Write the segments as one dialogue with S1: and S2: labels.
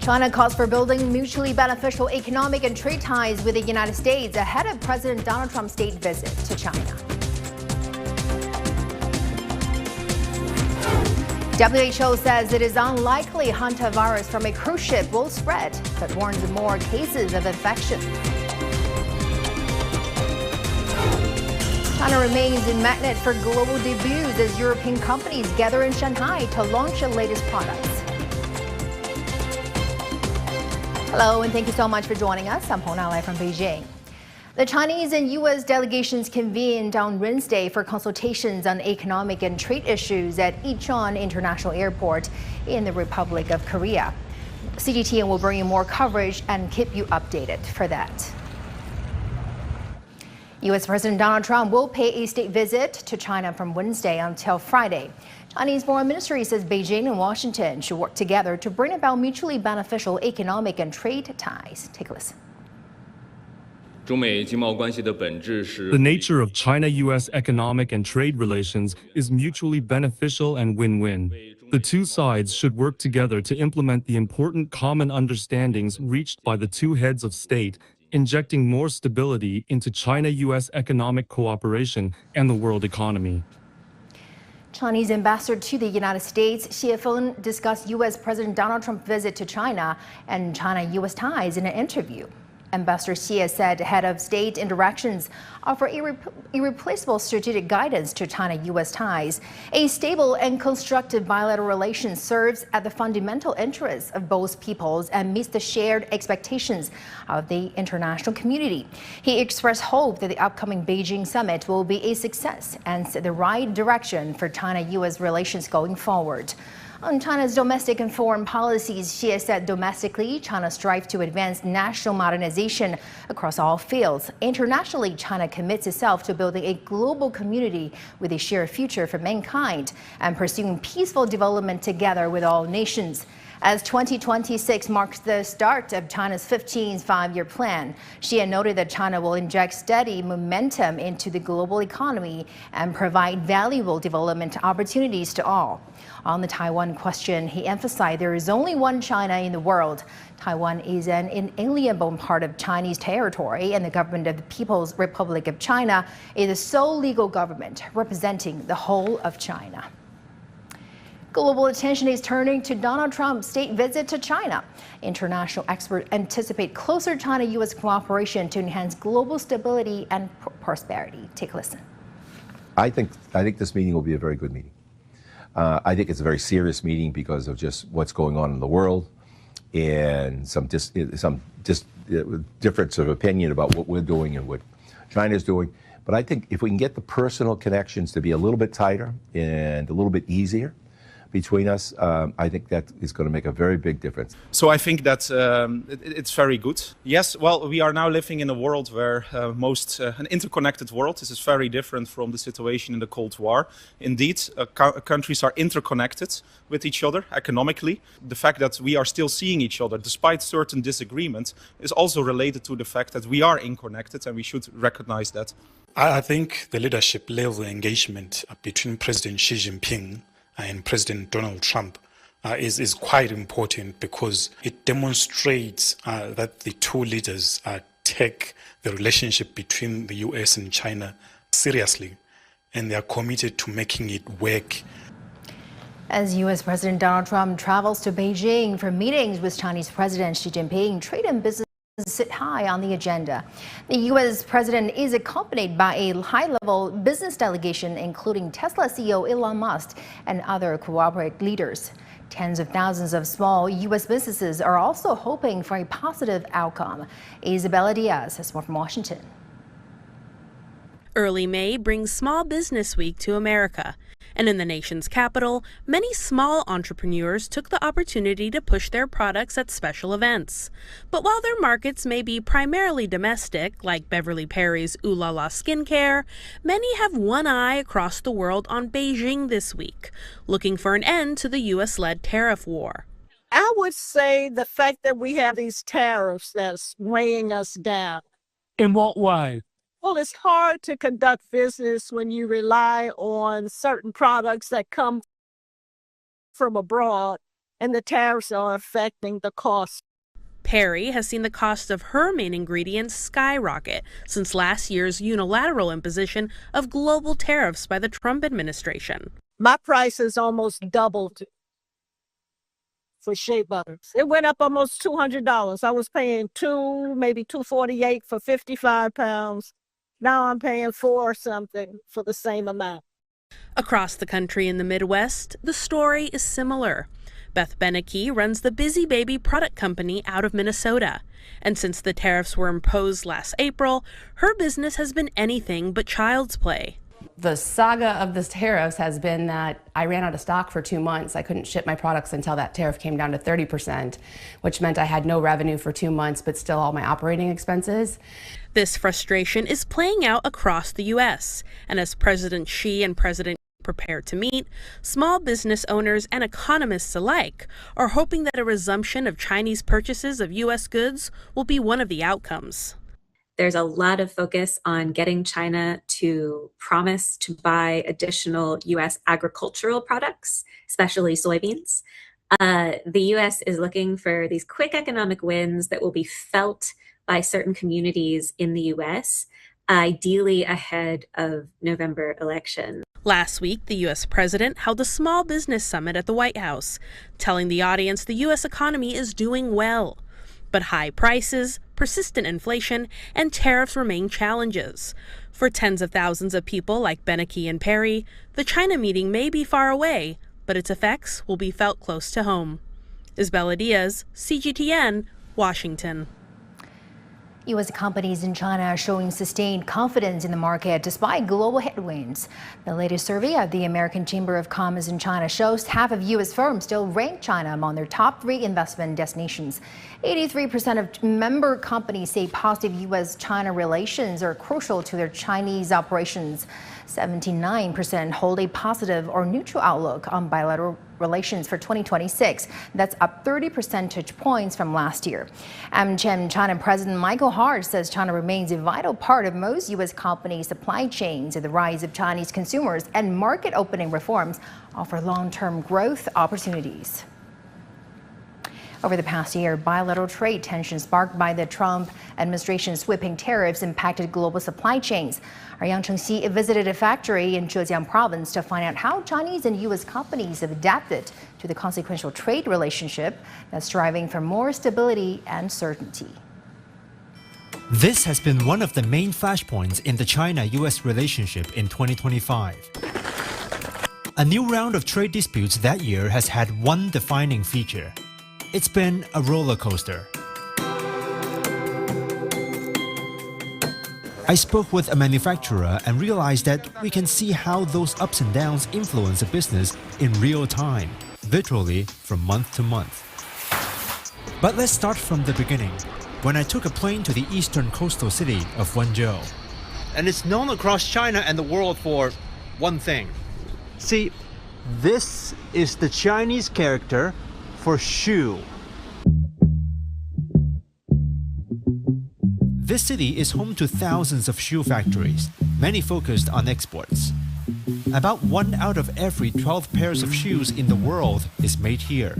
S1: China calls for building mutually beneficial economic and trade ties with the United States ahead of President Donald Trump's state visit to China. WHO says it is unlikely hantavirus from a cruise ship will spread, but warns of more cases of infection. China remains a magnet for global debuts as European companies gather in Shanghai to launch the latest products. Hello, and thank you so much for joining us. I'm Hong Na from Beijing. The Chinese and U.S. delegations convened on Wednesday for consultations on economic and trade issues at Incheon International Airport in the Republic of Korea. CGTN will bring you more coverage and keep you updated for that. U.S. President Donald Trump will pay a state visit to China from Wednesday until Friday. Chinese Foreign Ministry says Beijing and Washington should work together to bring about mutually beneficial economic and trade ties. Take a listen.
S2: The nature of China-U.S. economic and trade relations is mutually beneficial and win-win. The two sides should work together to implement the important common understandings reached by the two heads of state, injecting more stability into China-U.S. economic cooperation and the world economy.
S1: Chinese ambassador to the United States, Xie Feng, discussed U.S. President Donald Trump's visit to China and China-U.S. ties in an interview. Ambassador Xie said head of state interactions offer irreplaceable strategic guidance to China-U.S. ties. A stable and constructive bilateral relation serves at the fundamental interests of both peoples and meets the shared expectations of the international community. He expressed hope that the upcoming Beijing summit will be a success and set the right direction for China-U.S. relations going forward. On China's domestic and foreign policies, Xie said domestically, China strives to advance national modernization across all fields. Internationally, China commits itself to building a global community with a shared future for mankind and pursuing peaceful development together with all nations. As 2026 marks the start of China's 15th five-year plan, Xie noted that China will inject steady momentum into the global economy and provide valuable development opportunities to all. On the Taiwan question, he emphasized there is only one China in the world. Taiwan is an inalienable part of Chinese territory, and the government of the People's Republic of China is the sole legal government representing the whole of China. Global attention is turning to Donald Trump's state visit to China. International experts anticipate closer China-U.S. cooperation to enhance global stability and prosperity. Take a listen.
S3: I think this meeting will be a very good meeting. I think it's a very serious meeting because of just what's going on in the world and some difference of opinion about what we're doing and what China's doing. But I think if we can get the personal connections to be a little bit tighter and a little bit easier between us, I think that is going to make a very big difference.
S4: So I think that it's very good. Yes, well, we are now living in a world where an interconnected world. This is very different from the situation in the Cold War. Indeed, countries are interconnected with each other economically. The fact that we are still seeing each other despite certain disagreements is also related to the fact that we are interconnected, and we should recognize that.
S5: I think the leadership level engagement between President Xi Jinping and President Donald Trump is quite important because it demonstrates that the two leaders take the relationship between the U.S. and China seriously, and they are committed to making it work.
S1: As U.S. President Donald Trump travels to Beijing for meetings with Chinese President Xi Jinping, trade and business sit high on the agenda. The U.S. president is accompanied by a high-level business delegation, including Tesla CEO Elon Musk and other cooperative leaders. Tens of thousands of small U.S. businesses are also hoping for a positive outcome. Isabella Diaz has more from Washington.
S6: Early May brings Small Business Week to America. And in the nation's capital, many small entrepreneurs took the opportunity to push their products at special events. But while their markets may be primarily domestic, like Beverly Perry's Ooh La La Skincare, many have one eye across the world on Beijing this week, looking for an end to the U.S.-led tariff war.
S7: I would say the fact that we have these tariffs that's weighing us down.
S8: In what way?
S7: Well, it's hard to conduct business when you rely on certain products that come from abroad and the tariffs are affecting the cost.
S6: Perry has seen the cost of her main ingredients skyrocket since last year's unilateral imposition of global tariffs by the Trump administration.
S7: My prices almost doubled for shea butter. It went up almost $200. I was paying maybe $248 for 55 pounds. Now I'm paying $4 something for the same amount.
S6: Across the country in the Midwest, the story is similar. Beth Beneke runs the Busy Baby product company out of Minnesota. And since the tariffs were imposed last April, her business has been anything but child's play.
S8: The saga of the tariffs has been that I ran out of stock for 2 months. I couldn't ship my products until that tariff came down to 30%, which meant I had no revenue for 2 months, but still all my operating expenses.
S6: This frustration is playing out across the U.S. And as President Xi and President prepare to meet, small business owners and economists alike are hoping that a resumption of Chinese purchases of U.S. goods will be one of the outcomes.
S9: There's a lot of focus on getting China to promise to buy additional U.S. agricultural products, especially soybeans. The U.S. is looking for these quick economic wins that will be felt by certain communities in the U.S., ideally ahead of November election.
S6: Last week, the U.S. president held a small business summit at the White House, telling the audience the U.S. economy is doing well. But high prices, persistent inflation, and tariffs remain challenges. For tens of thousands of people like Beneke and Perry, the China meeting may be far away, but its effects will be felt close to home. Isabella Diaz, CGTN, Washington.
S1: U.S. companies in China are showing sustained confidence in the market despite global headwinds. The latest survey of the American Chamber of Commerce in China shows half of U.S. firms still rank China among their top 3 investment destinations. 83% of member companies say positive U.S.-China relations are crucial to their Chinese operations. 79% hold a positive or neutral outlook on bilateral relations for 2026. That's up 30 percentage points from last year. AmCham China President Michael Hart says China remains a vital part of most U.S. companies' supply chains, and the rise of Chinese consumers and market opening reforms offer long-term growth opportunities. Over the past year, bilateral trade tensions sparked by the Trump administration's sweeping tariffs impacted global supply chains. Our Yang Chengxi visited a factory in Zhejiang province to find out how Chinese and U.S. companies have adapted to the consequential trade relationship that's striving for more stability and certainty.
S10: This has been one of the main flashpoints in the China-U.S. relationship in 2025. A new round of trade disputes that year has had one defining feature. It's been a roller coaster. I spoke with a manufacturer and realized that we can see how those ups and downs influence a business in real time, literally from month to month. But let's start from the beginning, when I took a plane to the eastern coastal city of Wenzhou.
S11: And it's known across China and the world for one thing. See, this is the Chinese character for shoe.
S10: This city is home to thousands of shoe factories, many focused on exports. About 1 out of every 12 pairs of shoes in the world is made here.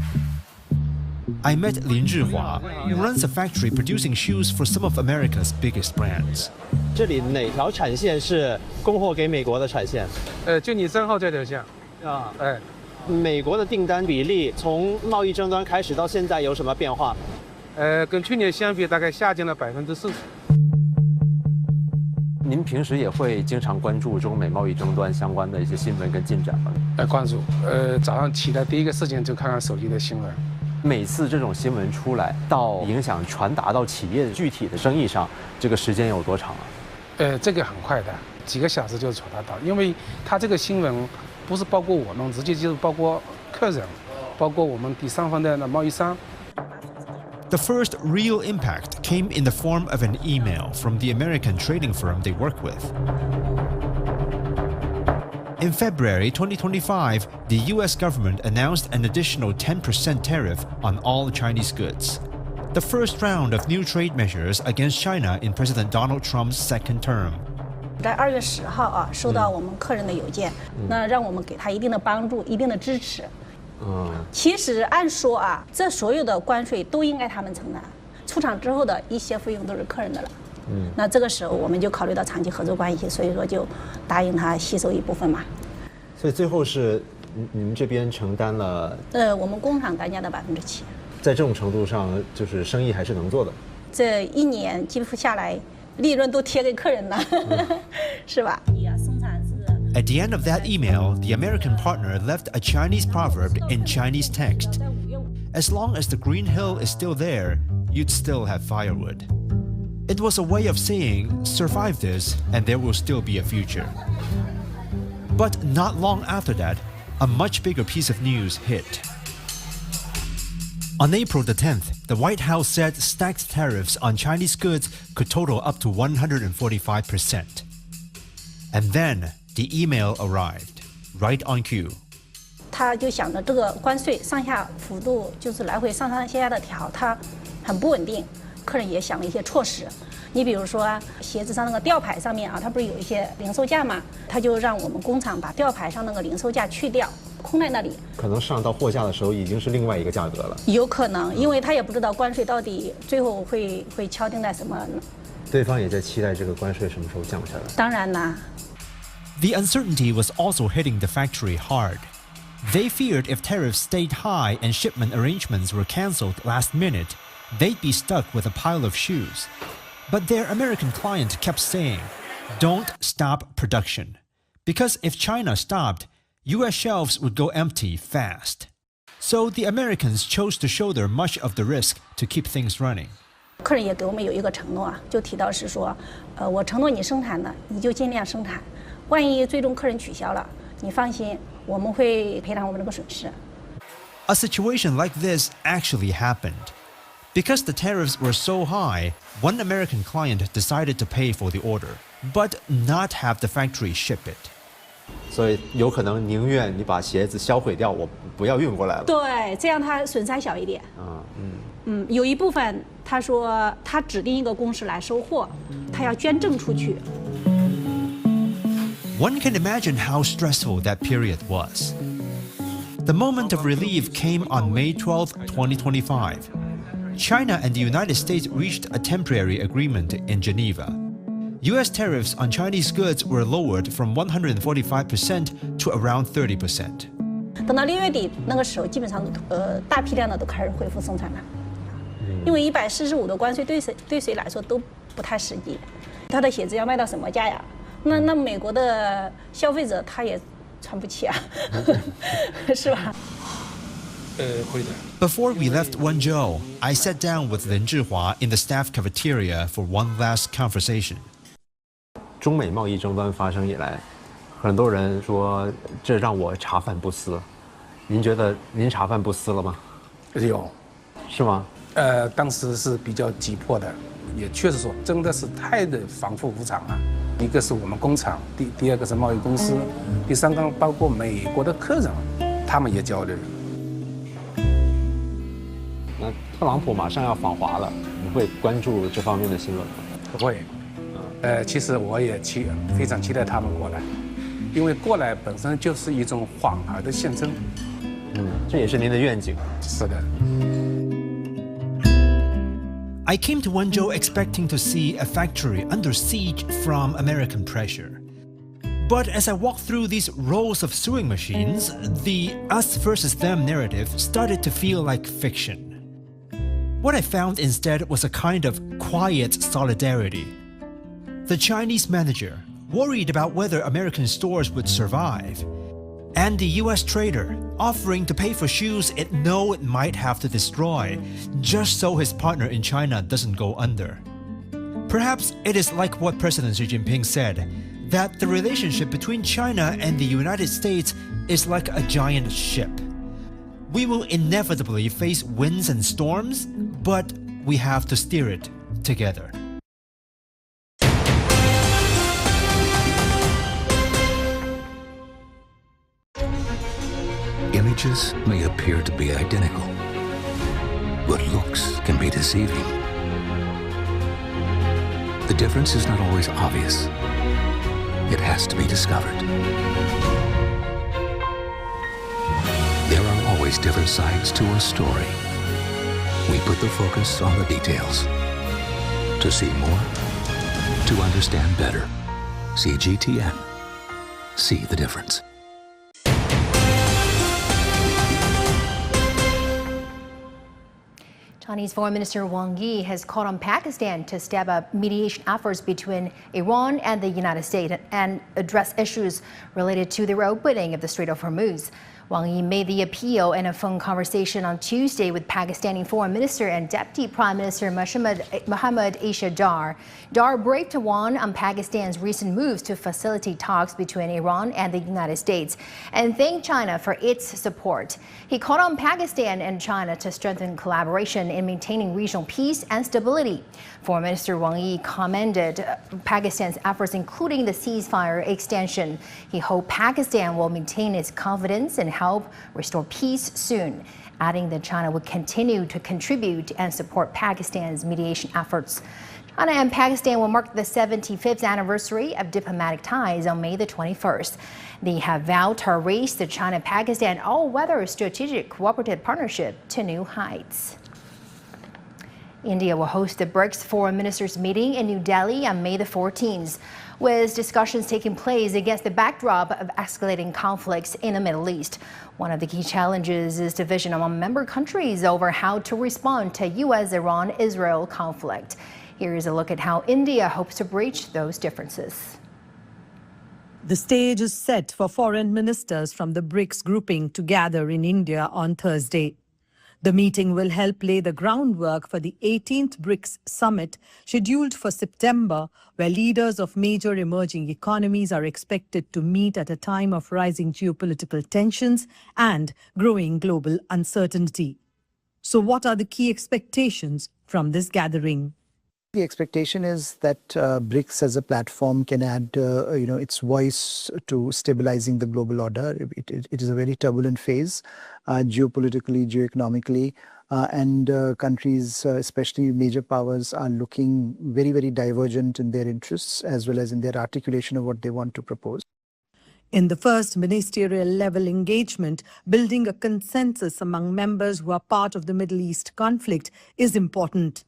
S10: I met Lin Zhihua, who runs a factory producing shoes for some of America's biggest brands.
S11: 这里哪条产线是供货给美国的产线？
S12: 就你3号这条线
S11: 啊，美国的订单比例从贸易争端开始到现在有什么变化？
S12: 跟去年相比，大概下降了40%。
S13: 您平时也会经常关注中美贸易争端相关的一些新闻跟进展吗？
S12: 关注，早上起来第一个事情就看看手机的新闻。
S13: 每次这种新闻出来，到影响传达到企业具体的生意上，这个时间有多长啊？
S12: 这个很快的，几个小时就传达到，因为它这个新闻不是包括我们，直接就是包括客人，包括我们第三方的贸易商。
S10: The first real impact came in the form of an email from the American trading firm they work with. In February 2025, the US government announced an additional 10% tariff on all Chinese goods. The first round of new trade measures against China in President Donald Trump's second term.
S14: 在2月10号收到我们客人的邮件，那让我们给他一定的帮助、一定的支持。其实按说啊，这所有的关税都应该他们承担，出厂之后的一些费用都是客人的了。那这个时候我们就考虑到长期合作关系，所以说就答应他吸收一部分嘛。
S13: 所以最后是你们这边承担了？
S14: 我们工厂单价的7%。
S13: 在这种程度上，就是生意还是能做的。
S14: 这一年几乎下来，利润都贴给客人了，是吧
S10: ？At the end of that email, the American partner left a Chinese proverb in Chinese text. As long as the green hill is still there, you'd still have firewood. It was a way of saying, survive this, and there will still be a future. But not long after that, a much bigger piece of news hit. On April the 10th, the White House said stacked tariffs on Chinese goods could total up to 145%. And then the email arrived, right on cue.
S14: 他就想着这个关税上下幅度就是来回上上下下的调，它很不稳定。客人也想了一些措施，你比如说鞋子上那个吊牌上面啊，它不是有一些零售价嘛？他就让我们工厂把吊牌上那个零售价去掉，空在那里。可能上到货架的时候已经是另外一个价格了。有可能，因为他也不知道关税到底最后会敲定在什么。对方也在期待这个关税什么时候降下来。当然啦。
S10: The uncertainty was also hitting the factory hard. They feared if tariffs stayed high and shipment arrangements were cancelled last minute, they'd be stuck with a pile of shoes. But their American client kept saying, don't stop production. Because if China stopped, US shelves would go empty fast. So the Americans chose to shoulder much of the risk to keep things running.
S14: 客人也给我们有一个承诺啊，就提到是说，我承诺你生产的，你就尽量生产。万一最终客人取消了，你放心，我们会赔偿我们这个损失。
S10: A situation like this actually happened. Because the tariffs were so high, one American client decided to pay for the order, but not have the factory ship it.
S13: 所以有可能宁愿你把鞋子销毁掉，我不要运过来了。
S14: 对，这样它损失还小一点。有一部分他说他指定一个公司来收货，他要捐赠出去。
S10: One can imagine how stressful that period was. The moment of relief came on May 12, 2025. China and the United States reached a temporary agreement in Geneva. US tariffs on Chinese goods were lowered from 145% to around 30%.
S14: 等到6月底那个时候，基本上大批量的都开始恢复生产了，因为145的关税对谁来说都不太实际。他的鞋子要卖到什么价呀？那美国的消费者他也穿不起啊，是吧？Before
S10: we left Wenzhou, I sat down with Lin Zhihua in the staff cafeteria for one last conversation.
S13: 中美贸易争端发生以来，很多人说这让我茶饭不思。您觉得您茶饭不思了吗？
S12: 有，
S13: 是吗？
S12: 当时是比较急迫的，也确实说真的是太的反复无常了。一个是我们工厂，第二个是贸易公司，第三个包括美国的客人，他们也焦虑。
S13: 那特朗普马上要访华了，你会关注这方面的新闻吗？
S12: 不会。其实我也非常期待他们过来，因为过来本身就是一种缓和的象征。
S13: 这也是您的愿景。
S12: 是的。
S10: I came to Wenzhou expecting to see a factory under siege from American pressure. But as I walked through these rows of sewing machines, the us versus them narrative started to feel like fiction. What I found instead was a kind of quiet solidarity. The Chinese manager, worried about whether American stores would survive, and the US trader, offering to pay for shoes it might have to destroy, just so his partner in China doesn't go under. Perhaps it is like what President Xi Jinping said, that the relationship between China and the United States is like a giant ship. We will inevitably face winds and storms, but we have to steer it together.
S15: Images may appear to be identical, but looks can be deceiving. The difference is not always obvious. It has to be discovered. There are always always different sides to a story. We put the focus on the details. To see more, to understand better. CGTN. See the difference.
S1: Chinese Foreign Minister Wang Yi has called on Pakistan to step up mediation efforts between Iran and the United States and address issues related to the reopening of the Strait of Hormuz. Wang Yi made the appeal in a phone conversation on Tuesday with Pakistani Foreign Minister and Deputy Prime Minister Mohammad Asia Dar. Dar briefed Wang on Pakistan's recent moves to facilitate talks between Iran and the United States and thanked China for its support. He called on Pakistan and China to strengthen collaboration in maintaining regional peace and stability. Foreign Minister Wang Yi commended Pakistan's efforts, including the ceasefire extension. He hoped Pakistan will maintain its confidence and help restore peace soon, adding that China would continue to contribute and support Pakistan's mediation efforts. China and Pakistan will mark the 75th anniversary of diplomatic ties on May the 21st. They have vowed to raise the China-Pakistan all-weather strategic cooperative partnership to new heights. India will host the BRICS foreign ministers meeting in New Delhi on May the 14th, with discussions taking place against the backdrop of escalating conflicts in the Middle East. One of the key challenges is division among member countries over how to respond to U.S.-Iran-Israel conflict. Here is a look at how India hopes to bridge those differences.
S16: The stage is set for foreign ministers from the BRICS grouping to gather in India on Thursday. The meeting will help lay the groundwork for the 18th BRICS summit scheduled for September, where leaders of major emerging economies are expected to meet at a time of rising geopolitical tensions and growing global uncertainty. So what are the key expectations from this gathering?
S17: The expectation is that BRICS as a platform can add its voice to stabilizing the global order. It is a very turbulent phase, geopolitically, geoeconomically, and countries, especially major powers, are looking very, very divergent in their interests as well as in their articulation of what they want to propose.
S16: In the first ministerial level engagement, building a consensus among members who are part of the Middle East conflict is important.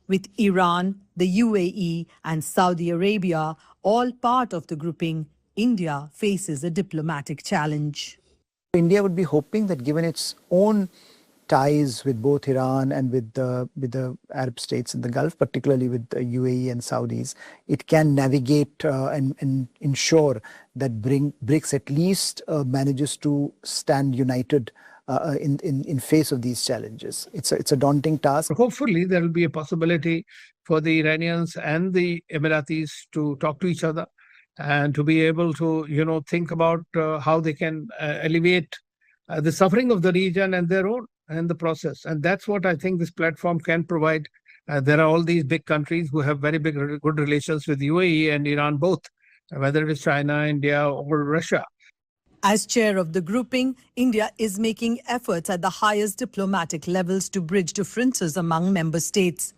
S16: With Iran, the UAE and Saudi Arabia all part of the grouping, India faces a diplomatic challenge.
S17: India would be hoping that given its own ties with both Iran and with the Arab states in the Gulf, particularly with the UAE and Saudis, it can navigate and ensure that BRICS at least manages to stand united in face of these challenges. It's a daunting task.
S18: Hopefully, there will be a possibility for the Iranians and the Emiratis to talk to each other and to be able to, think about how they can alleviate the suffering of the region and their own in the process. And that's what I think this platform can provide. There are all these big countries who have very good relations with UAE and Iran both, whether it is China, India, or Russia.
S16: As chair of the grouping, India is making efforts at the highest diplomatic levels to bridge differences among member states.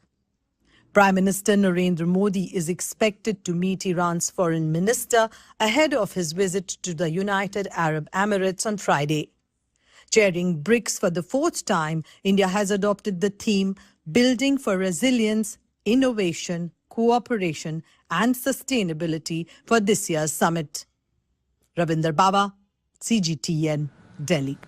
S16: Prime Minister Narendra Modi is expected to meet Iran's foreign minister ahead of his visit to the United Arab Emirates on Friday. Chairing BRICS for the fourth time, India has adopted the theme Building for Resilience, Innovation, Cooperation and Sustainability for this year's summit. Ravinder Baba, CGTN, Delhi.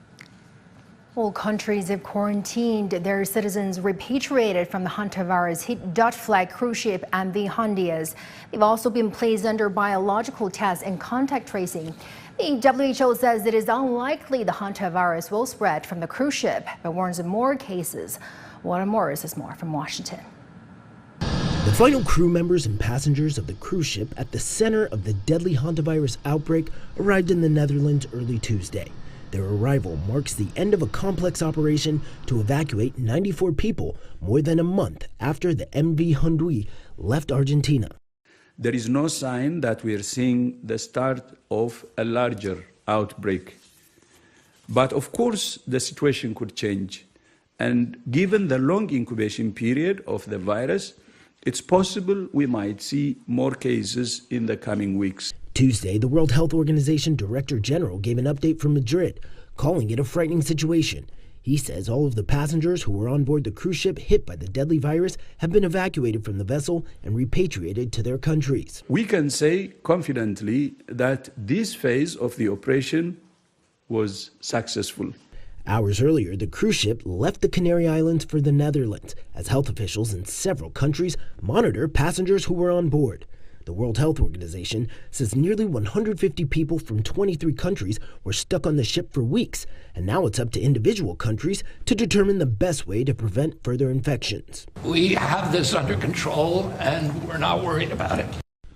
S1: All countries have quarantined their citizens repatriated from the hantavirus-hit Dutch flag cruise ship MV Hondias. They've also been placed under biological tests and contact tracing. The WHO says it is unlikely the hantavirus will spread from the cruise ship, but warns of more cases. Warren Morris has more from Washington.
S19: The final crew members and passengers of the cruise ship at the center of the deadly hantavirus outbreak arrived in the Netherlands early Tuesday. Their arrival marks the end of a complex operation to evacuate 94 people more than a month after the MV Hondias left Argentina.
S20: There is no sign that we are seeing the start of a larger outbreak. But of course, the situation could change. And given the long incubation period of the virus, it's possible we might see more cases in the coming weeks.
S19: Tuesday, the World Health Organization Director General gave an update from Madrid, calling it a frightening situation. He says all of the passengers who were on board the cruise ship hit by the deadly virus have been evacuated from the vessel and repatriated to their countries.
S20: We can say confidently that this phase of the operation was successful.
S19: Hours earlier, the cruise ship left the Canary Islands for the Netherlands as health officials in several countries monitor passengers who were on board. The World Health Organization says nearly 150 people from 23 countries were stuck on the ship for weeks, and now it's up to individual countries to determine the best way to prevent further infections.
S21: We have this under control, and we're not worried about it.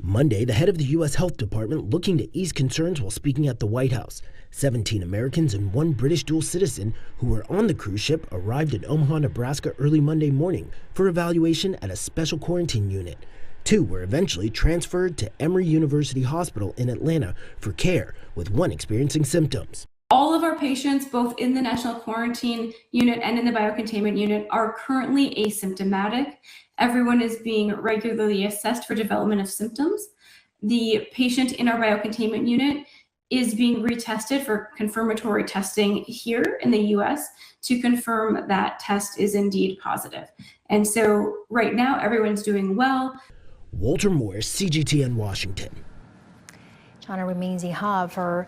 S19: Monday, the head of the U.S. Health Department looking to ease concerns while speaking at the White House. 17 Americans and one British dual citizen who were on the cruise ship arrived in Omaha, Nebraska early Monday morning for evaluation at a special quarantine unit. 2 were eventually transferred to Emory University Hospital in Atlanta for care, with one experiencing symptoms.
S22: All of our patients, both in the National Quarantine Unit and in the Biocontainment Unit, are currently asymptomatic. Everyone is being regularly assessed for development of symptoms. The patient in our Biocontainment Unit is being retested for confirmatory testing here in the US to confirm that test is indeed positive. And so right now, everyone's doing well.
S19: Walter Morris, CGTN, Washington.
S1: China remains a hub for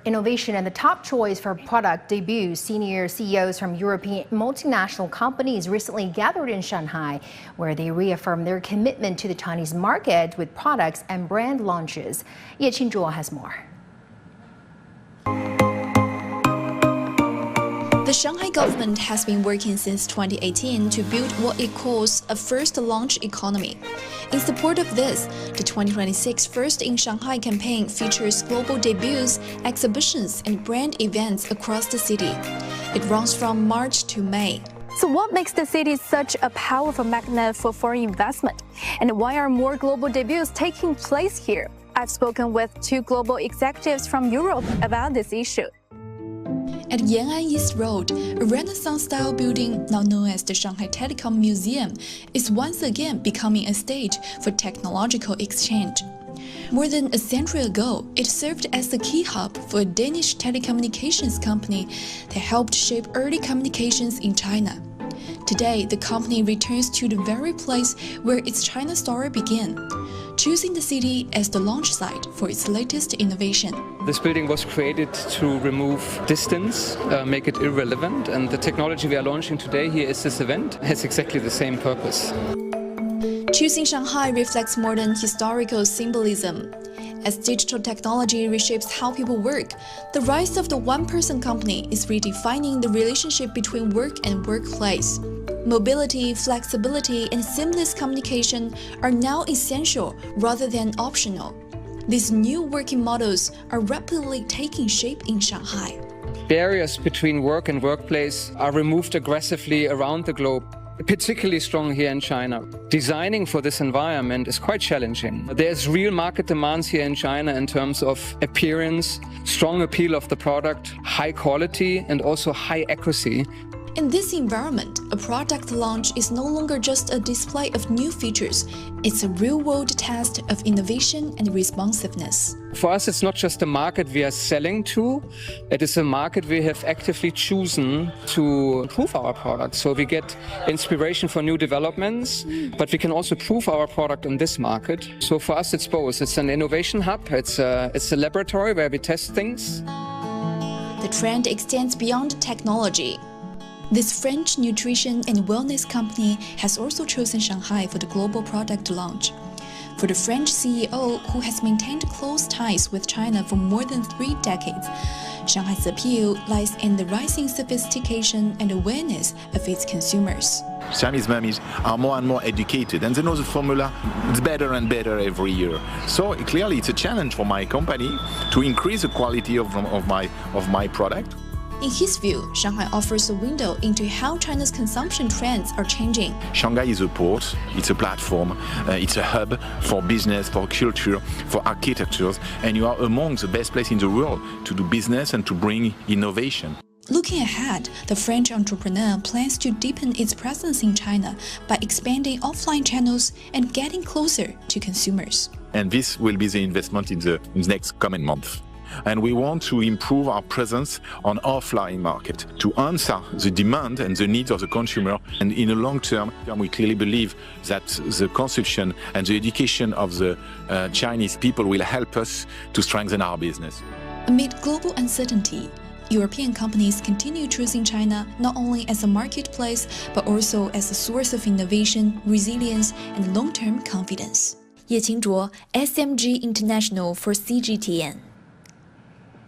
S1: innovation and the top choice for product debuts. Senior CEOs from European multinational companies recently gathered in Shanghai, where they reaffirmed their commitment to the Chinese market with products and brand launches. Ye Qinzhuo has more.
S23: The Shanghai government has been working since 2018 to build what it calls a first launch economy. In support of this, the 2026 First in Shanghai campaign features global debuts, exhibitions, and brand events across the city. It runs from March to May.
S24: So what makes the city such a powerful magnet for foreign investment? And why are more global debuts taking place here? I've spoken with 2 global executives from Europe about this issue.
S23: At Yan'an East Road, a Renaissance-style building now known as the Shanghai Telecom Museum is once again becoming a stage for technological exchange. More than a century ago, it served as the key hub for a Danish telecommunications company that helped shape early communications in China. Today, the company returns to the very place where its China story began, choosing the city as the launch site for its latest innovation.
S25: This building was created to remove distance, make it irrelevant, and the technology we are launching today here is this event has exactly the same purpose.
S23: Choosing Shanghai reflects more than historical symbolism. As digital technology reshapes how people work, the rise of the one-person company is redefining the relationship between work and workplace. Mobility, flexibility, and seamless communication are now essential rather than optional. These new working models are rapidly taking shape in Shanghai.
S25: Barriers between work and workplace are removed aggressively around the globe, particularly strong here in China. Designing for this environment is quite challenging. There's real market demands here in China in terms of appearance, strong appeal of the product, high quality, and also high accuracy.
S23: In this environment, a product launch is no longer just a display of new features. It's a real-world test of innovation and responsiveness.
S25: For us, it's not just a market we are selling to, it is a market we have actively chosen to improve our product. So we get inspiration for new developments, but we can also prove our product in this market. So for us, it's both. It's an innovation hub, it's a laboratory where we test things.
S23: The trend extends beyond technology. This French nutrition and wellness company has also chosen Shanghai for the global product launch. For the French CEO, who has maintained close ties with China for more than 3 decades, Shanghai's appeal lies in the rising sophistication and awareness of its consumers.
S26: Chinese mummies are more and more educated, and they know the formula is better and better every year. So clearly it's a challenge for my company to increase the quality of my product.
S23: In his view, Shanghai offers a window into how China's consumption trends are changing.
S26: Shanghai is a port, it's a platform, it's a hub for business, for culture, for architectures, and you are among the best places in the world to do business and to bring innovation.
S23: Looking ahead, the French entrepreneur plans to deepen its presence in China by expanding offline channels and getting closer to consumers.
S26: And this will be the investment in the next coming month. and we want to improve our presence on offline market to answer the demand and the needs of the consumer. And in the long term, we clearly believe that the consumption and the education of the Chinese people will help us to strengthen our business.
S23: Amid global uncertainty, European companies continue choosing China not only as a marketplace, but also as a source of innovation, resilience, and long-term confidence. Ye Qingzhuo, SMG International for CGTN.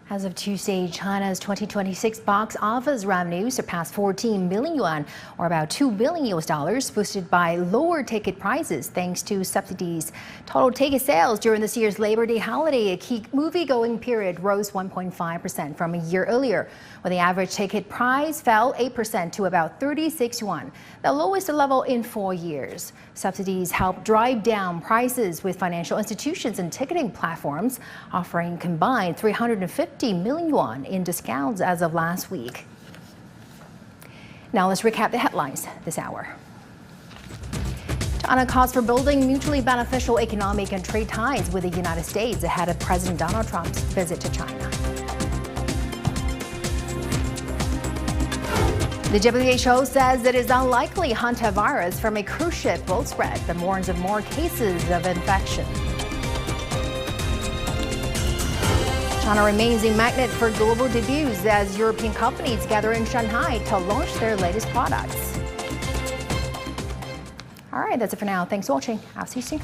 S1: As of Tuesday, China's 2026 box office revenue surpassed 14 billion yuan, or about $2 billion, boosted by lower ticket prices thanks to subsidies. Total ticket sales during this year's Labor Day holiday, a key movie-going period, rose 1.5% from a year earlier, while the average ticket price fell 8% to about 36 yuan, the lowest level in 4 years. Subsidies helped drive down prices, with financial institutions and ticketing platforms offering combined 350 million yuan in discounts as of last week. Now let's recap the headlines this hour. China calls for building mutually beneficial economic and trade ties with the United States ahead of President Donald Trump's visit to China. The WHO says it is unlikely hantavirus from a cruise ship will spread, but warns of more cases of infection. China remains a magnet for global debuts as European companies gather in Shanghai to launch their latest products. All right, that's it for now. Thanks for watching. I'll see you soon.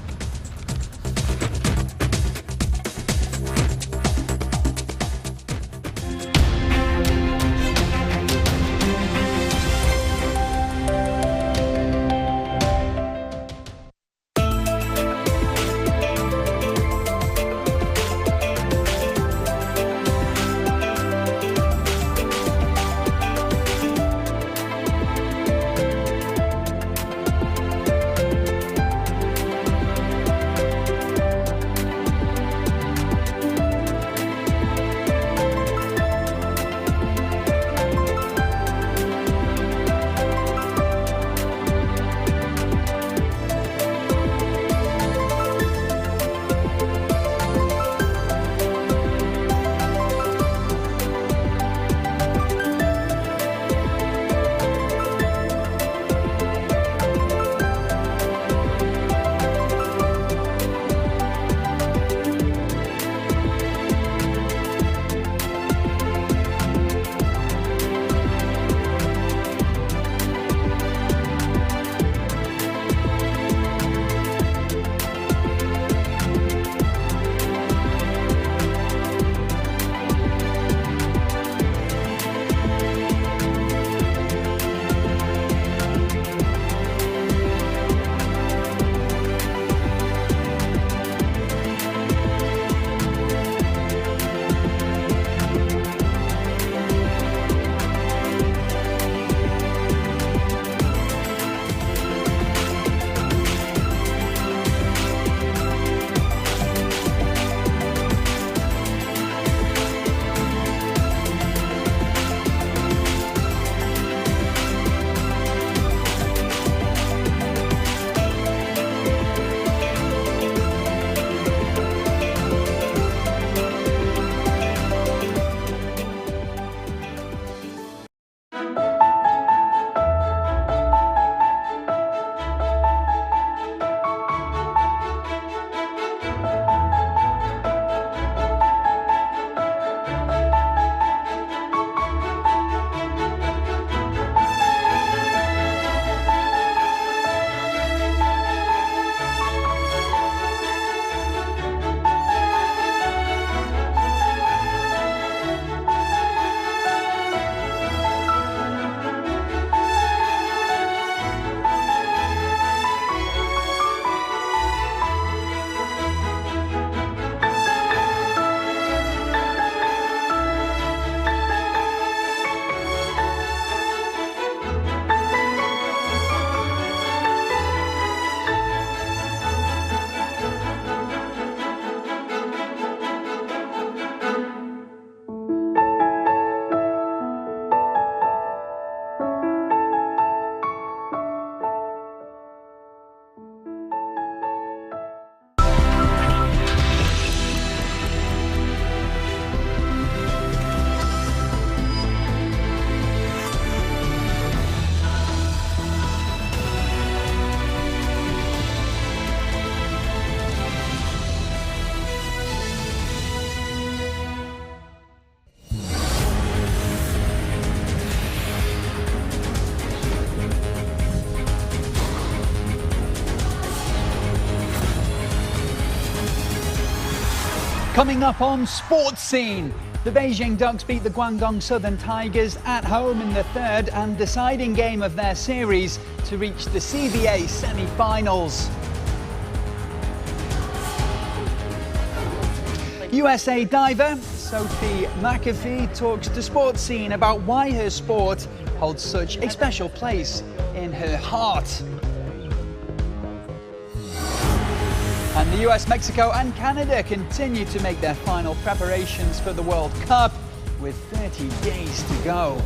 S2: Coming up on Sports Scene, the Beijing Ducks beat the Guangdong Southern Tigers at home in the third and deciding game of their series to reach the CBA semi-finals. USA diver Sophie McAfee talks to Sports Scene about why her sport holds such a special place in her heart. And the US, Mexico and Canada continue to make their final preparations for the World Cup with 30 days to go.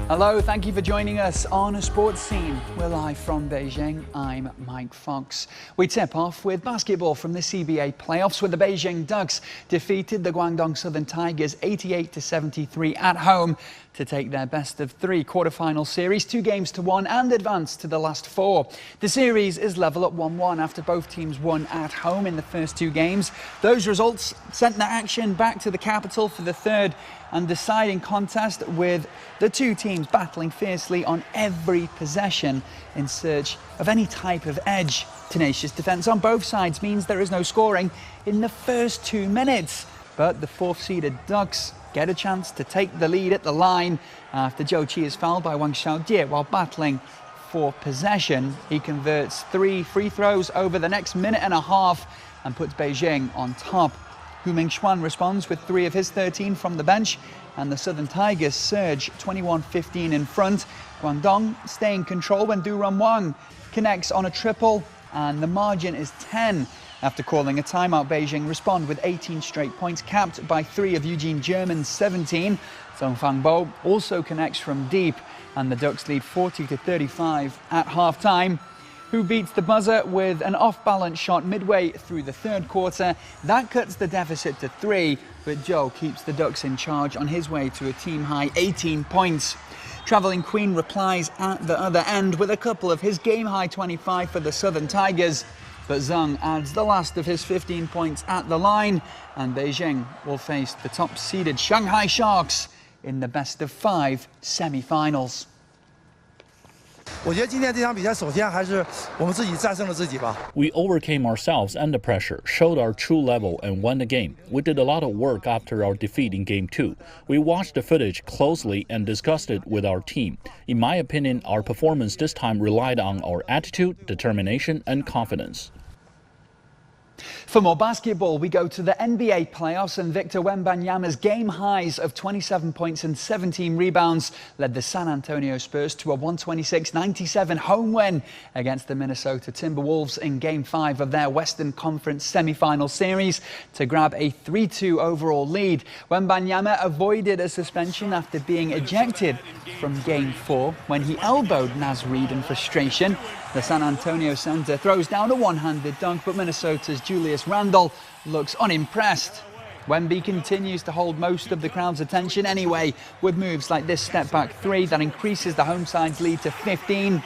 S2: Hello, thank you for joining us on A Sports Scene. We're live from Beijing. I'm Mike Fox. We tip off with basketball from the CBA playoffs, where the Beijing Ducks defeated the Guangdong Southern Tigers 88-73 at home to take their best-of-3 quarterfinal series 2-1 and advance to the last 4. The series is level at 1-1 after both teams won at home in the first 2 games. Those results sent the action back to the capital for the third and deciding contest, with the 2 teams battling fiercely on every possession in search of any type of edge. Tenacious defence on both sides means there is no scoring in the first 2 minutes, but the 4th-seeded Ducks get a chance to take the lead at the line after Zhou Qi is fouled by Wang Xiaojie while battling for possession. He converts 3 free throws over the next minute and a half and puts Beijing on top. Hu Mingxuan responds with 3 of his 13 from the bench, and the Southern Tigers surge 21-15 in front. Guangdong stay in control when Du Runwang connects on a triple, and the margin is 10. After calling a timeout, Beijing respond with 18 straight points, capped by 3 of Eugene German's 17. Zhong Fangbo also connects from deep, and the Ducks lead 40-35 at half-time. Hu beats the buzzer with an off-balance shot midway through the third quarter. That cuts the deficit to 3, but Zhou keeps the Ducks in charge on his way to a team-high 18 points. Travelling Queen replies at the other end with a couple of his game-high 25 for the Southern Tigers. But Zhang adds the last of his 15 points at the line, and Beijing will face the top-seeded Shanghai Sharks in the best-of-5 semi-finals.
S3: We overcame ourselves under pressure, showed our true level, and won the game. We did a lot of work after our defeat in Game 2. We watched the footage closely and discussed it with our team. In my opinion, our performance this time relied on our attitude, determination, and confidence.
S2: For more basketball, we go to the NBA playoffs, and Victor Wembanyama's game highs of 27 points and 17 rebounds led the San Antonio Spurs to a 126-97 home win against the Minnesota Timberwolves in Game 5 of their Western Conference semi-final series to grab a 3-2 overall lead. Wembanyama avoided a suspension after being ejected from Game 4 when he elbowed Naz Reid in frustration. The San Antonio center throws down a one-handed dunk, but Minnesota's Julius Randle looks unimpressed. Wemby continues to hold most of the crowd's attention anyway, with moves like this step-back 3 that increases the home side's lead to 15.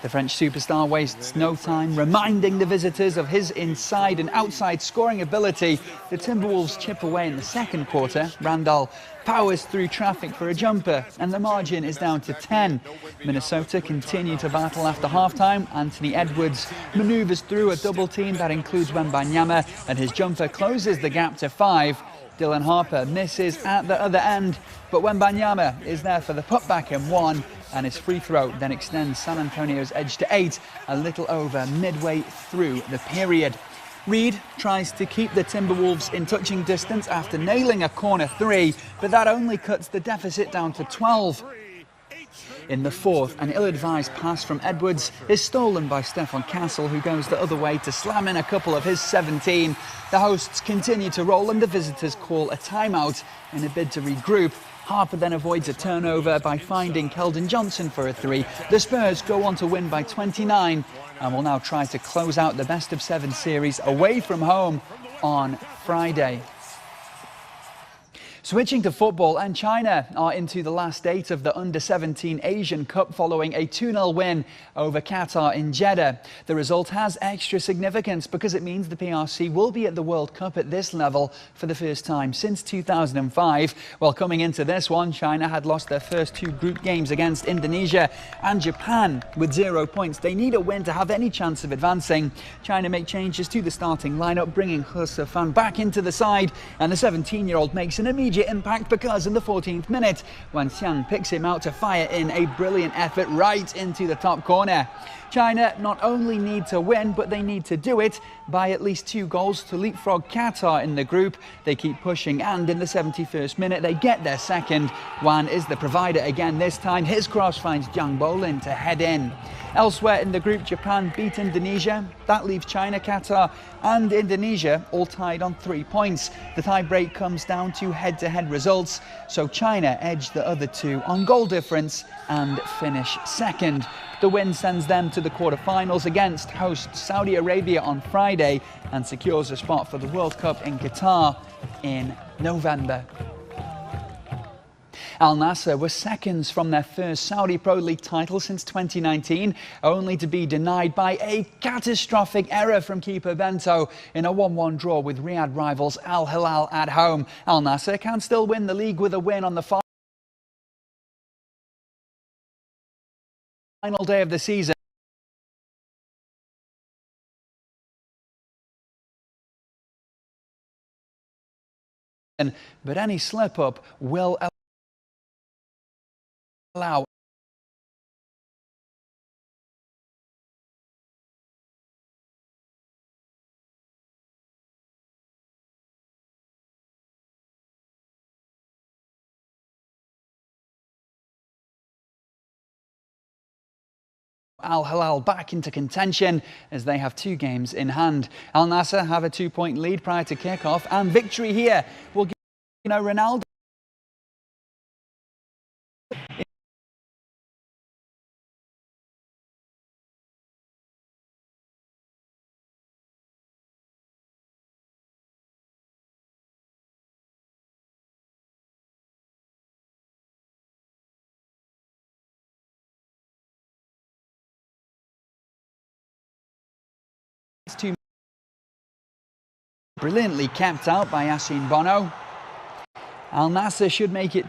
S2: The French superstar wastes no time reminding the visitors of his inside and outside scoring ability. The Timberwolves chip away in the second quarter. Randall powers through traffic for a jumper, and the margin is down to 10. Minnesota continue to battle after halftime. Anthony Edwards maneuvers through a double team that includes Wembanyama, and his jumper closes the gap to 5. Dylan Harper misses at the other end, but Wembanyama is there for the putback and 1. And his free throw then extends San Antonio's edge to 8, a little over midway through the period. Reid tries to keep the Timberwolves in touching distance after nailing a corner 3, but that only cuts the deficit down to 12. In the fourth, an ill-advised pass from Edwards is stolen by Stephon Castle, who goes the other way to slam in a couple of his 17. The hosts continue to roll, and the visitors call a timeout in a bid to regroup. Harper then avoids a turnover by finding Keldon Johnson for a 3. The Spurs go on to win by 29 and will now try to close out the best-of-7 series away from home on Friday. Switching to football, and China are into the last 8 of the Under-17 Asian Cup following a 2-0 win over Qatar in Jeddah. The result has extra significance because it means the PRC will be at the World Cup at this level for the first time since 2005. Well, coming into this one, China had lost their first 2 group games against Indonesia and Japan with 0 points. They need a win to have any chance of advancing. China make changes to the starting lineup, bringing He Sifan back into the side, and the 17-year-old makes an immediate impact because in the 14th minute, Wan Xiang picks him out to fire in a brilliant effort right into the top corner. China not only need to win, but they need to do it by at least 2 goals to leapfrog Qatar in the group. They keep pushing, and in the 71st minute, they get their second. Wan is the provider again this time. His cross finds Jiang Bolin to head in. Elsewhere in the group, Japan beat Indonesia. That leaves China, Qatar and Indonesia all tied on 3 points. The tie-break comes down to head-to-head results, so China edge the other 2 on goal difference and finish second. The win sends them to the quarter-finals against host Saudi Arabia on Friday and secures a spot for the World Cup in Qatar in November. Al Nassr were seconds from their first Saudi Pro League title since 2019, only to be denied by a catastrophic error from keeper Bento in a 1-1 draw with Riyadh rivals Al Hilal at home. Al Nassr can still win the league with a win on the final day of the season. But any slip-up will allow Al Hilal back into contention as they have 2 games in hand. Al Nassr have a 2-point lead prior to kick-off, and victory here will give Ronaldo brilliantly kept out by Yassine Bono. Al Nassr should make it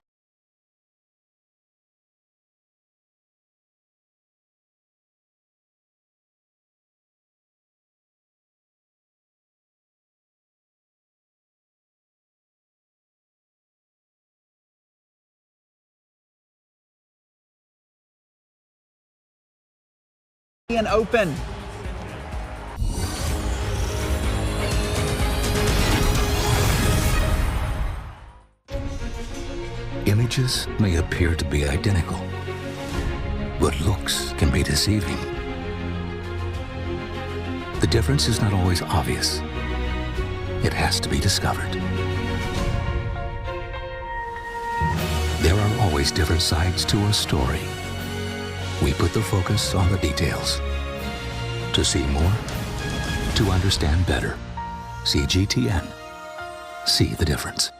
S2: an open.
S15: Images may appear to be identical, but looks can be deceiving. The difference is not always obvious. It has to be discovered. There are always different sides to a story. We put the focus on the details. To see more, to understand better. CGTN. See the difference.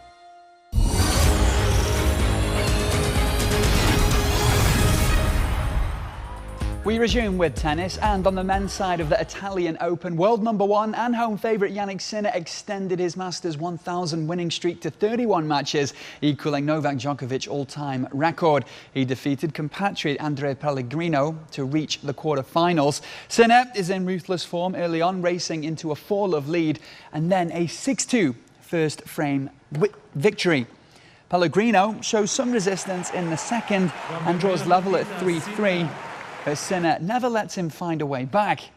S2: We resume with tennis, and on the men's side of the Italian Open, world number 1 and home favourite Jannik Sinner extended his Masters 1000 winning streak to 31 matches, equalling Novak Djokovic's all-time record. He defeated compatriot Andrea Pellegrino to reach the quarter-finals. Sinner is in ruthless form early on, racing into a 4-love lead and then a 6-2 first frame victory. Pellegrino shows some resistance in the second and draws level at 3-3. But Sinner never lets him find a way back.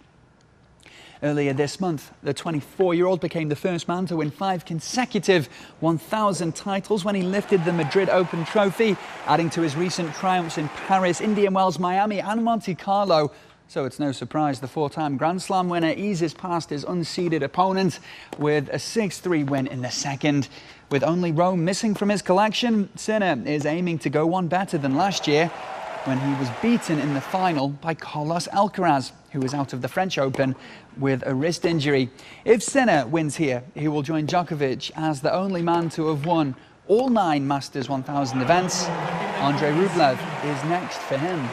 S2: Earlier this month, the 24-year-old became the first man to win 5 consecutive 1,000 titles when he lifted the Madrid Open trophy, adding to his recent triumphs in Paris, Indian Wells, Miami and Monte Carlo. So it's no surprise the 4-time Grand Slam winner eases past his unseeded opponent with a 6-3 win in the second. With only Rome missing from his collection, Sinner is aiming to go one better than last year, when he was beaten in the final by Carlos Alcaraz, who was out of the French Open with a wrist injury. If Sinner wins here, he will join Djokovic as the only man to have won all 9 Masters 1000 events. Andrei Rublev is next for him.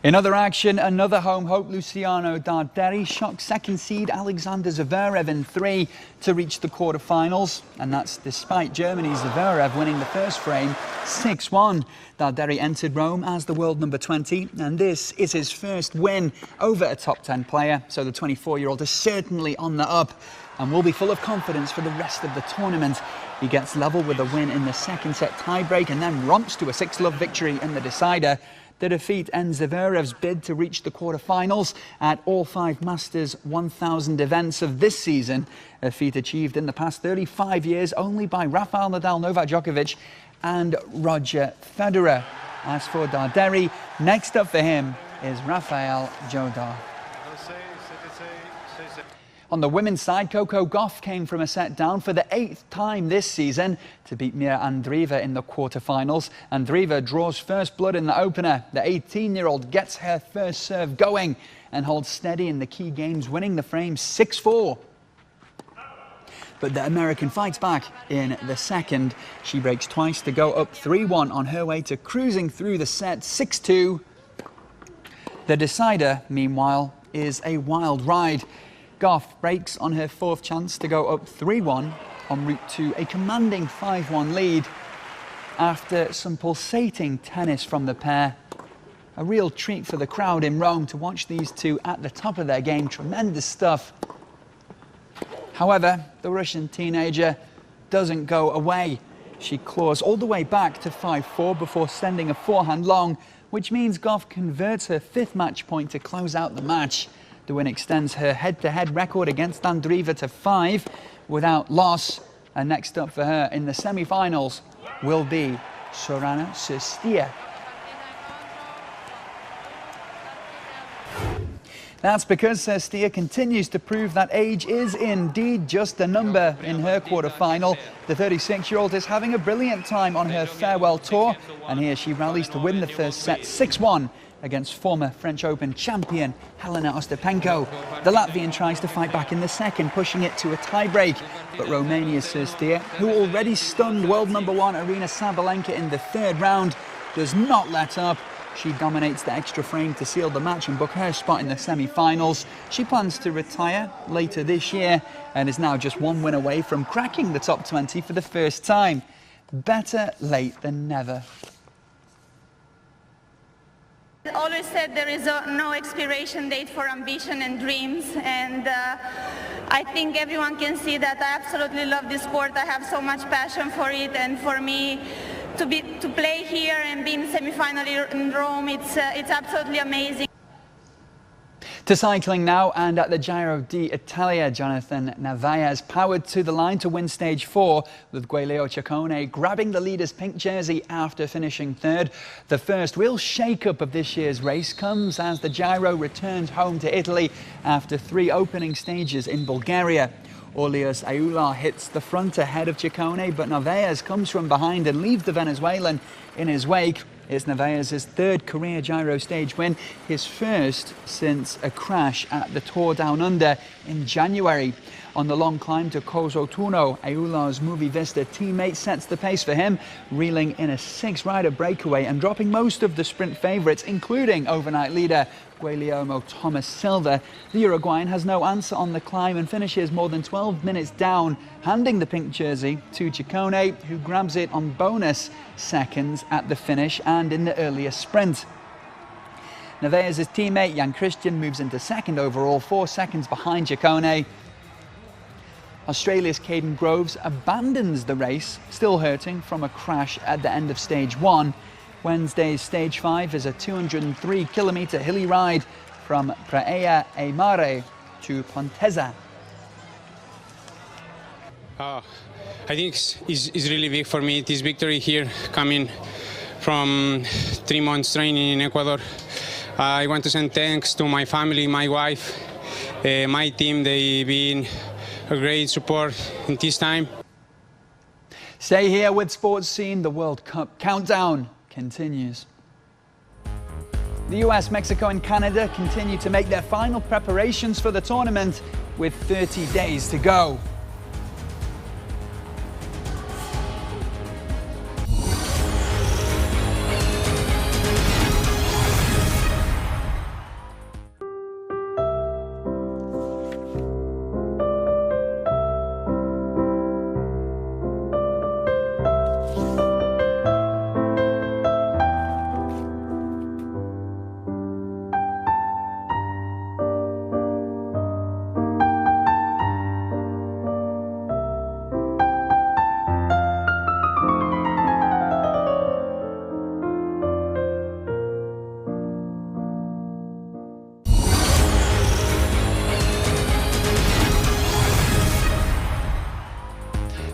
S2: In other action, another home hope, Luciano Darderi shocked second seed Alexander Zverev in 3 to reach the quarterfinals, and that's despite Germany's Zverev winning the first frame 6-1. Darderi entered Rome as the world number 20, and this is his first win over a top 10 player, so the 24-year-old is certainly on the up and will be full of confidence for the rest of the tournament. He gets level with a win in the second set tiebreak and then romps to a 6-love victory in the decider. The defeat ends Zverev's bid to reach the quarterfinals at all 5 Masters 1000 events of this season, a feat achieved in the past 35 years only by Rafael Nadal, Novak Djokovic and Roger Federer. As for Darderi, next up for him is Rafael Nadal. On the women's side, Coco Gauff came from a set down for the 8th time this season to beat Mira Andreeva in the quarterfinals. Andreeva draws first blood in the opener. The 18-year-old gets her first serve going and holds steady in the key games, winning the frame 6-4. But the American fights back in the second. She breaks twice to go up 3-1 on her way to cruising through the set 6-2. The decider, meanwhile, is a wild ride. Gauff breaks on her 4th chance to go up 3-1 en route to a commanding 5-1 lead after some pulsating tennis from the pair. A real treat for the crowd in Rome to watch these two at the top of their game. Tremendous stuff. However, the Russian teenager doesn't go away. She claws all the way back to 5-4 before sending a forehand long, which means Gauff converts her 5th match point to close out the match. The win extends her head-to-head record against Andreeva to 5 without loss. And next up for her in the semi-finals will be Sorana Cîrstea. That's because Cîrstea continues to prove that age is indeed just a number in her quarter-final. The 36-year-old is having a brilliant time on her farewell tour, and here she rallies to win the first set 6-1 against former French Open champion Helena Ostapenko. The Latvian tries to fight back in the second, pushing it to a tiebreak. But Romania's Cîrstea, who already stunned world number 1 Arina Sabalenka in the 3rd round, does not let up. She dominates the extra frame to seal the match and book her spot in the semi-finals. She plans to retire later this year and is now just 1 win away from cracking the top 20 for the first time. Better late than never.
S4: I always said there is no expiration date for ambition and dreams, and I think everyone can see that I absolutely love this sport. I have so much passion for it, and for me to play here and be in semi-final in Rome, it's absolutely amazing.
S2: To cycling now, and at the Giro d'Italia, Jonathan Narvaez powered to the line to win stage 4, with Giulio Ciccone grabbing the leader's pink jersey after finishing 3rd. The first real shake-up of this year's race comes as the Giro returns home to Italy after 3 opening stages in Bulgaria. Orlios Ayular hits the front ahead of Ciccone, but Narvaez comes from behind and leaves the Venezuelan in his wake. It's Narvaez's 3rd career Giro stage win, his first since a crash at the Tour Down Under in January. On the long climb to Cosotuno, Ayular's Movie Vista teammate sets the pace for him, reeling in a 6-rider breakaway and dropping most of the sprint favourites, including overnight leader Guillermo Thomas Silva. The Uruguayan has no answer on the climb and finishes more than 12 minutes down, handing the pink jersey to Ciccone, who grabs it on bonus seconds at the finish and in the earlier sprint. Narvaez's teammate Jan Christian moves into 2nd overall, 4 seconds behind Ciccone. Australia's Caden Groves abandons the race, still hurting from a crash at the end of stage 1. Wednesday's stage 5 is a 203-kilometre hilly ride from Praia e Mare to Pontezza.
S5: I think it's really big for me, this victory here, coming from 3 months training in Ecuador. I want to send thanks to my family, my wife, my team. They've been a great support in this time.
S2: Stay here with Sports Scene. The World Cup countdown continues. The US, Mexico and Canada continue to make their final preparations for the tournament with 30 days to go.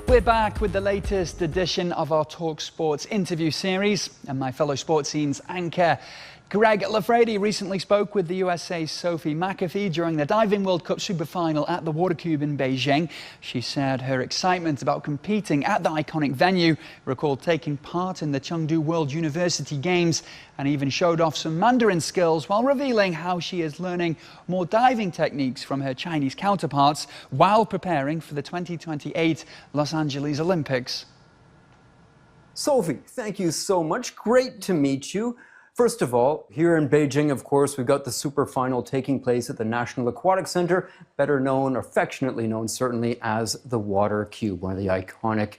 S2: We're back with the latest edition of our Talk Sports interview series, and my fellow Sports Scene's anchor Greg Lafredi recently spoke with the USA's Sophie McAfee during the Diving World Cup Super Final at the Water Cube in Beijing. She shared her excitement about competing at the iconic venue, recalled taking part in the Chengdu World University Games, and even showed off some Mandarin skills while revealing how she is learning more diving techniques from her Chinese counterparts while preparing for the 2028 Los Angeles Olympics.
S6: Sophie, thank you so much. Great to meet you. First of all, here in Beijing, of course, we've got the super final taking place at the National Aquatic Center, better known, affectionately known certainly as the Water Cube, one of the iconic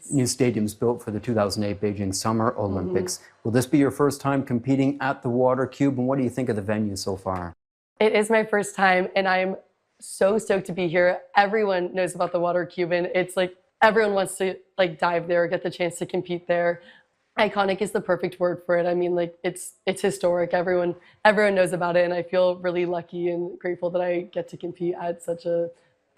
S6: new stadiums built for the 2008 Beijing Summer Olympics. Will this be your first time competing at the Water Cube, and what do you think of the venue so far?
S7: It is my first time, and I'm so stoked to be here. Everyone knows about the Water Cube, and it's like everyone wants to dive there, get the chance to compete there. Iconic is the perfect word for it. I mean, it's historic. Everyone knows about it, and I feel really lucky and grateful that I get to compete at such a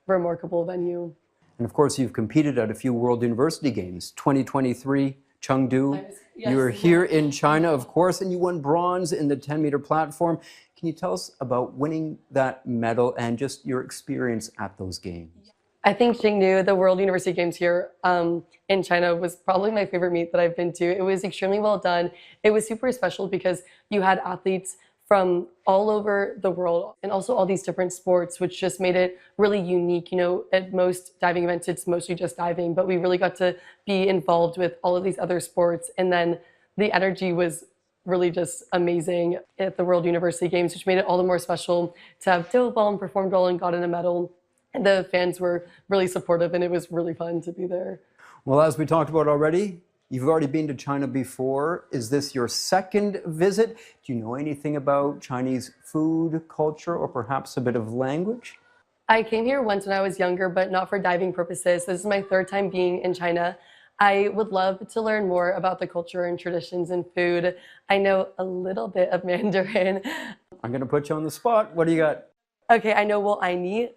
S7: remarkable venue.
S6: And of course, you've competed at a few World University Games. 2023, Chengdu.
S7: Yes.
S6: You were here in China, of course, and you won bronze in the 10-meter platform. Can you tell us about winning that medal and just your experience at those games?
S7: I think Chengdu, the World University Games here in China, was probably my favorite meet that I've been to. It was extremely well done. It was super special because you had athletes from all over the world and also all these different sports, which just made it really unique. You know, at most diving events, it's mostly just diving, but we really got to be involved with all of these other sports. And then the energy was really just amazing at the World University Games, which made it all the more special to have dove well and performed well and gotten a medal. And the fans were really supportive, and it was really fun to be there.
S6: Well, as we talked about already, you've already been to China before. Is this your second visit? Do you know anything about Chinese food, culture, or perhaps a bit of language?
S7: I came here once when I was younger, but not for diving purposes. This is my third time being in China. I would love to learn more about the culture and traditions and food. I know a little bit of Mandarin.
S6: I'm going to put you on the spot. What do you got?
S7: Okay, I know "Well, I need."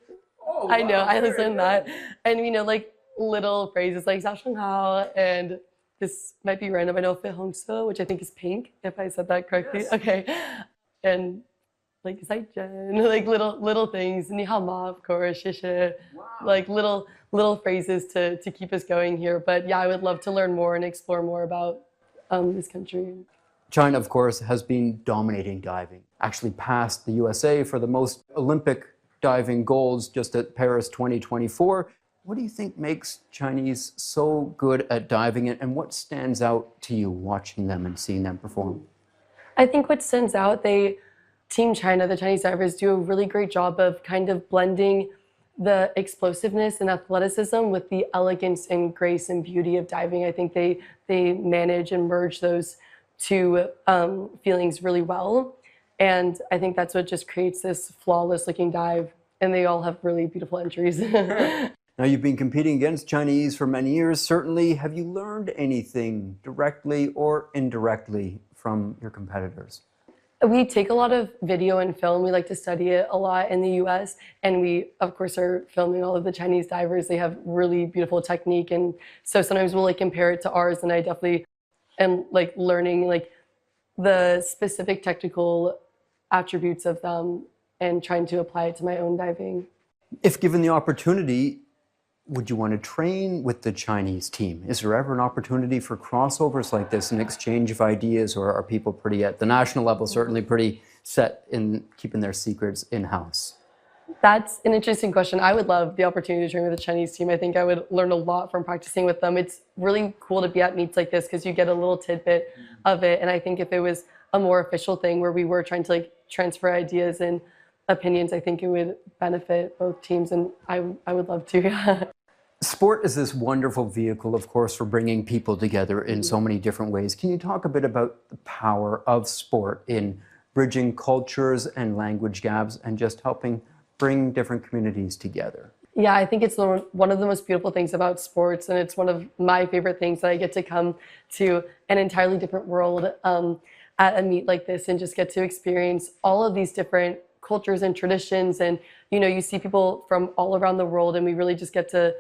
S7: Oh, I know, I learned that. And, you know, little phrases like "Zhao Sheng Hao," and this might be random. I know "Fei Hong So," which I think is pink, if I said that correctly. Yes. Okay. And "Zai Zhen," little things. "Ni hao ma," of course, "Xie xie." Wow. Little phrases to keep us going here. But yeah, I would love to learn more and explore more about this country.
S6: China, of course, has been dominating diving. Actually passed the USA for the most Olympic diving goals just at Paris 2024. What do you think makes Chinese so good at diving, and what stands out to you watching them and seeing them perform?
S7: I think what stands out, Team China, the Chinese divers, do a really great job of kind of blending the explosiveness and athleticism with the elegance and grace and beauty of diving. I think they manage and merge those two feelings really well. And I think that's what just creates this flawless looking dive. And they all have really beautiful entries.
S6: Now, you've been competing against Chinese for many years, certainly. Have you learned anything directly or indirectly from your competitors?
S7: We take a lot of video and film. We like to study it a lot in the US. And we, of course, are filming all of the Chinese divers. They have really beautiful technique. And so sometimes we'll compare it to ours. And I definitely am learning the specific technical attributes of them and trying to apply it to my own diving.
S6: If given the opportunity, would you want to train with the Chinese team? Is there ever an opportunity for crossovers like this, an exchange of ideas, or are people pretty, at the national level, certainly pretty set in keeping their secrets in-house?
S7: That's an interesting question. I would love the opportunity to train with the Chinese team. I think I would learn a lot from practicing with them. It's really cool to be at meets like this because you get a little tidbit of it. And I think if it was a more official thing where we were trying to like transfer ideas and opinions, I think it would benefit both teams, and I would love to.
S6: Sport is this wonderful vehicle, of course, for bringing people together in so many different ways. Can you talk a bit about the power of sport in bridging cultures and language gaps and just helping bring different communities together?
S7: Yeah, I think it's one of the most beautiful things about sports, and it's one of my favorite things that I get to come to an entirely different world at a meet like this and just get to experience all of these different cultures and traditions. And, you know, you see people from all around the world, and we really just get to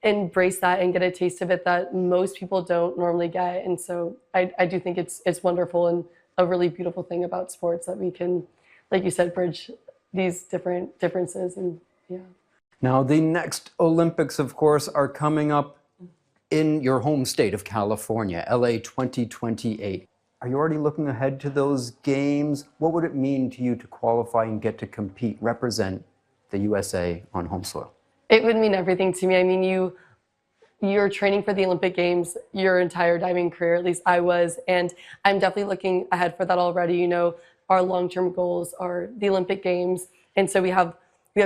S7: embrace that and get a taste of it that most people don't normally get. And so I do think it's wonderful and a really beautiful thing about sports that we can, like you said, bridge these different differences. And yeah.
S6: Now, the next Olympics, of course, are coming up in your home state of California, LA 2028. Are you already looking ahead to those games? What would it mean to you to qualify and get to compete, represent the USA on home soil?
S7: It would mean everything to me. I mean, you're training for the Olympic Games your entire diving career, at least I was, and I'm definitely looking ahead for that already. You know, our long-term goals are the Olympic Games, and so we have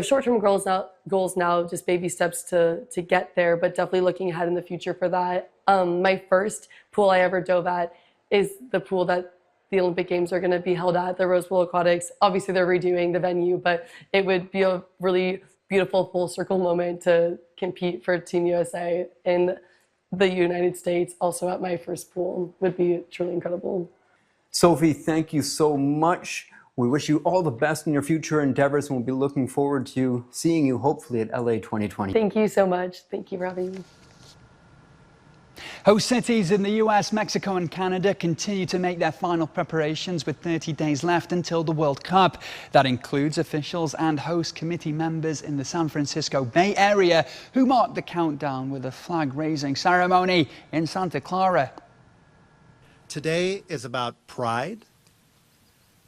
S7: short-term goals now, just baby steps to get there, but definitely looking ahead in the future for that. My first pool I ever dove at is the pool that the Olympic Games are going to be held at, the Rose Bowl Aquatics. Obviously, they're redoing the venue, but it would be a really beautiful full circle moment to compete for Team USA in the United States, also at my first pool. Would be truly incredible.
S6: Sophie, thank you so much. We wish you all the best in your future endeavors, and we'll be looking forward to seeing you hopefully at LA 2020.
S7: Thank you so much. Thank you for having me.
S2: Host cities in the US, Mexico and Canada continue to make their final preparations with 30 days left until the World Cup. That includes officials and host committee members in the San Francisco Bay Area who marked the countdown with a flag-raising ceremony in Santa Clara.
S8: Today is about pride.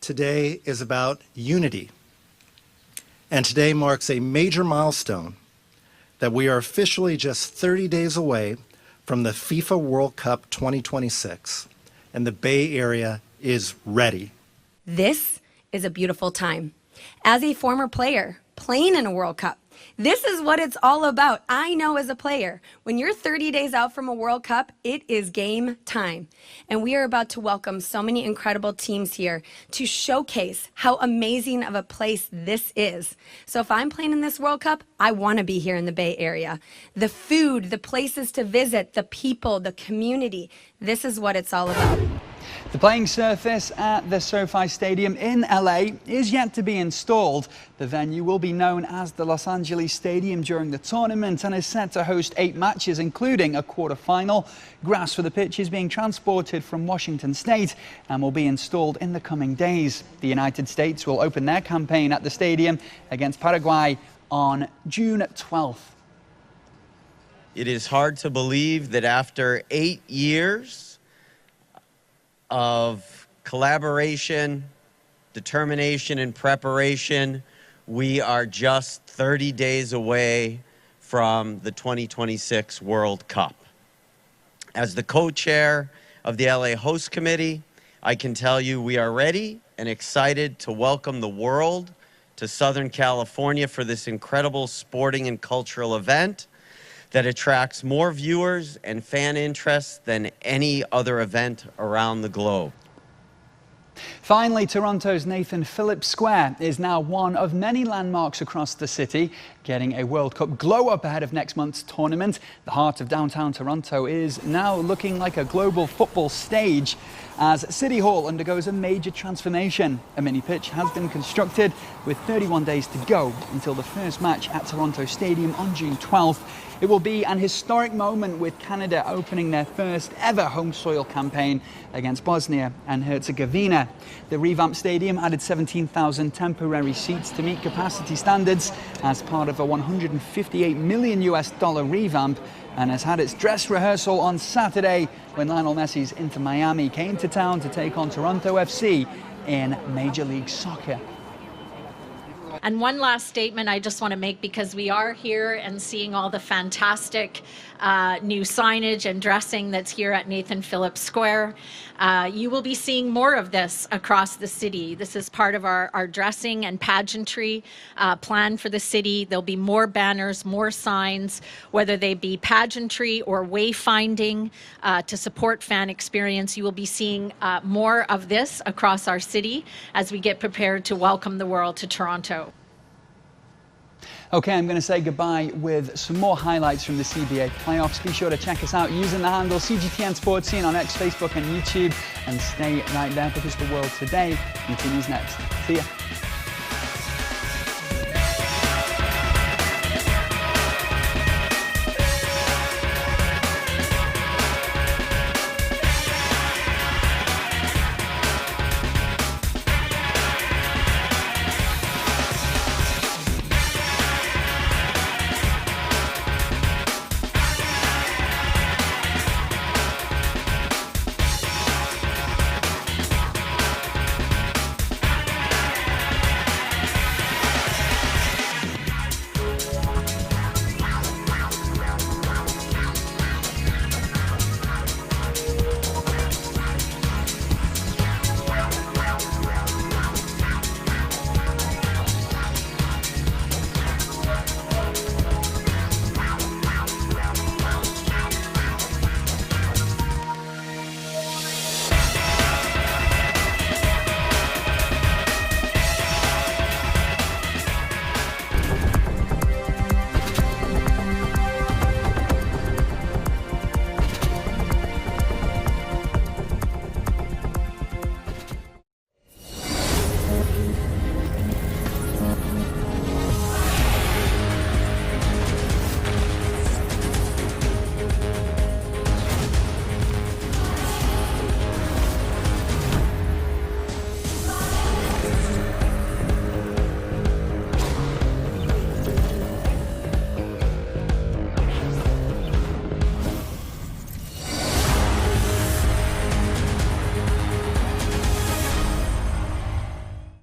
S8: Today is about unity. And today marks a major milestone that we are officially just 30 days away from the FIFA World Cup 2026, and the Bay Area is ready.
S9: This is a beautiful time. As a former player, playing in a World Cup, this is what it's all about. I know as a player, when you're 30 days out from a World Cup, it is game time. And we are about to welcome so many incredible teams here to showcase how amazing of a place this is. So if I'm playing in this World Cup, I want to be here in the Bay Area. The food, the places to visit, the people, the community, this is what it's all about.
S2: The playing surface at the SoFi Stadium in LA is yet to be installed. The venue will be known as the Los Angeles Stadium during the tournament and is set to host 8 matches, including a quarterfinal. Grass for the pitch is being transported from Washington State and will be installed in the coming days. The United States will open their campaign at the stadium against Paraguay on June 12th.
S11: It is hard to believe that after 8 years of collaboration, determination, and preparation, we are just 30 days away from the 2026 World Cup. As the co-chair of the LA Host Committee, I can tell you we are ready and excited to welcome the world to Southern California for this incredible sporting and cultural event that attracts more viewers and fan interest than any other event around the globe.
S2: Finally, Toronto's Nathan Phillips Square is now one of many landmarks across the city, getting a World Cup glow-up ahead of next month's tournament. The heart of downtown Toronto is now looking like a global football stage as City Hall undergoes a major transformation. A mini pitch has been constructed with 31 days to go until the first match at Toronto Stadium on June 12th. It will be an historic moment with Canada opening their first ever home soil campaign against Bosnia and Herzegovina. The revamped stadium added 17,000 temporary seats to meet capacity standards as part of of a $158 million revamp and has had its dress rehearsal on Saturday when Lionel Messi's Inter Miami came to town to take on Toronto FC in Major League Soccer.
S10: And one last statement I just want to make, because we are here and seeing all the fantastic new signage and dressing that's here at Nathan Phillips Square. You will be seeing more of this across the city. This is part of our dressing and pageantry plan for the city. There'll be more banners, more signs, whether they be pageantry or wayfinding to support fan experience. You will be seeing more of this across our city as we get prepared to welcome the world to Toronto.
S2: Okay, I'm going to say goodbye with some more highlights from the CBA playoffs. Be sure to check us out using the handle CGTN Sports Scene on X, Facebook and YouTube. And stay right there because the world today continues next. See ya.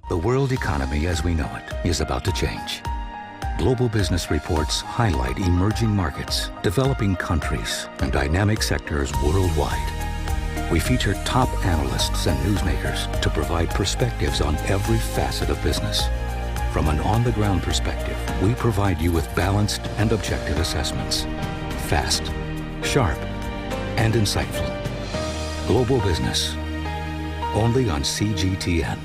S15: The world economy as we know it is about to change. Global business reports highlight emerging markets, developing countries, and dynamic sectors worldwide. We feature top analysts and newsmakers to provide perspectives on every facet of business. From an on-the-ground perspective, we provide you with balanced and objective assessments. Fast, sharp, and insightful. Global business. Only on CGTN.